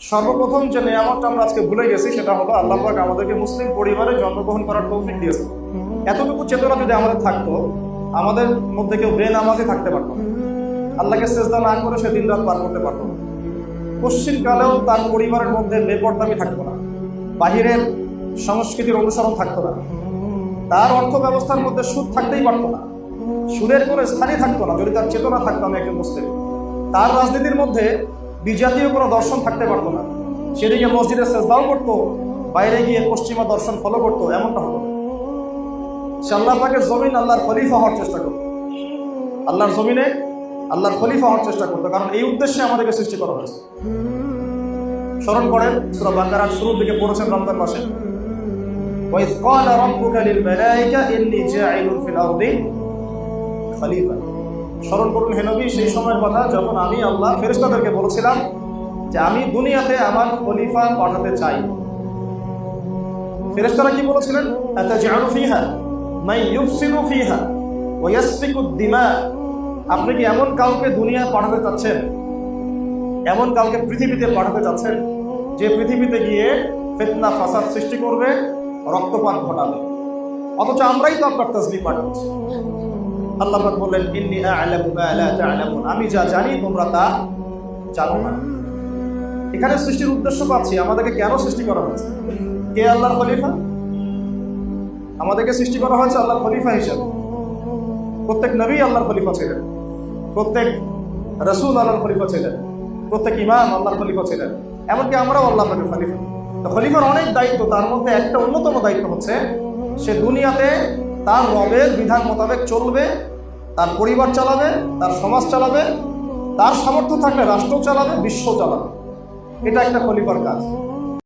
সর্বপ্রথম যে নিয়ামতটা আমরা আজকে ভুলে গেছি সেটা হলো আল্লাহ পাক আমাদেরকে মুসলিম পরিবারে জন্মগ্রহণ করার তৌফিক দিয়েছে। এতটুকু চেতনা যদি আমাদের থাকতো, আমাদের মধ্যে কেউ বেনামাজি থাকতে পারতো না, আল্লাহকে সেজদা না করে সে দিন রাত পার করতে পারতো না, পশ্চিমকালেও তার পরিবারের মধ্যে বেপরদামি থাকতো না, বাহিরের সংস্কৃতির অনুসরণ থাকতো না, তার অর্থ ব্যবস্থার মধ্যে সুদ থাকতেই পারতো না, সুদের কোনো স্থানই থাকতো না যদি তার চেতনা থাকতো আমি একজন মুসলিম। তার রাজনীতির মধ্যে বিজাতীয় কোনো দর্শন থাকতে পারতো না, সেদিকে মসজিদে সেজদাও করতো, বাইরে গিয়ে পশ্চিমা দর্শন ফলো করতো, এমনটা হতো না। সে আল্লাহ পাকের জমিন আল্লাহর খলিফা হওয়ার চেষ্টা করতো, আল্লাহর জমিনে আল্লাহর খলিফা হওয়ার চেষ্টা করতো, কারণ এই উদ্দেশ্যে আমাদেরকে সৃষ্টি করা হয়েছে। স্মরণ করেন সূরা বাকারার শুরুর দিকে পড়েছেন রমজান মাসে, ওয়াইয ক্বালা রাব্বুকা লিল মালায়েকা ইন্নী জাইলুন ফিল আরদি খলিফা। স্মরণ করুন হে নবী সেই সময়ের কথা যখন আমি আল্লাহ ফেরেশতাদেরকে বলেছিলাম যে আমি দুনিয়াতে আমার খলিফা পাঠাতে চাই। ফেরেশতারা কি বলেছিলেন? আতাজআলু ফিহা মান ইউফসিদু ফিহা ওয়া ইয়াসফিকু দিমা। আপনি কি এমন কাউকে দুনিয়ায় পাঠাতে চাচ্ছেন, এমন কাউকে পৃথিবীতে পাঠাতে চাচ্ছেন যে পৃথিবীতে গিয়ে ফিতনা ফাসাদ সৃষ্টি করবে, রক্তপাত ঘটাবে? অথচ আমরাই তো আপনার তাসবিহ পাঠ করছি। আল্লাহ পাক বললেন ইন্নী আ'লামু মা লা তা'লামুন, আমি যা জানি তোমরা তা জানো না। এখানে সৃষ্টির উদ্দেশ্য পাচ্ছি, আমাদেরকে কেন সৃষ্টি করা হয়েছে? কে আল্লাহর খলিফা? আমাদেরকে সৃষ্টি করা হয়েছে আল্লাহর খলিফা হিসেবে। প্রত্যেক নবী আল্লাহর খলিফা ছিলেন, প্রত্যেক রাসূল আল্লাহর খলিফা ছিলেন, প্রত্যেক ইমাম আল্লাহর খলিফা ছিলেন, এমনকি আমরাও আল্লাহ পাকের খলিফা। তো খলিফার অনেক দায়িত্ব, তার মধ্যে একটা অন্যতম দায়িত্ব হচ্ছে সে দুনিয়াতে তার রবের বিধান মোতাবেক চলবে, তার পরিবার চালাবে, তার সমাজ চালাবে, তার সামর্থ্য থাকলে রাষ্ট্র চালাবে, বিশ্ব চালাবে। এটা একটা খলিফার কাজ।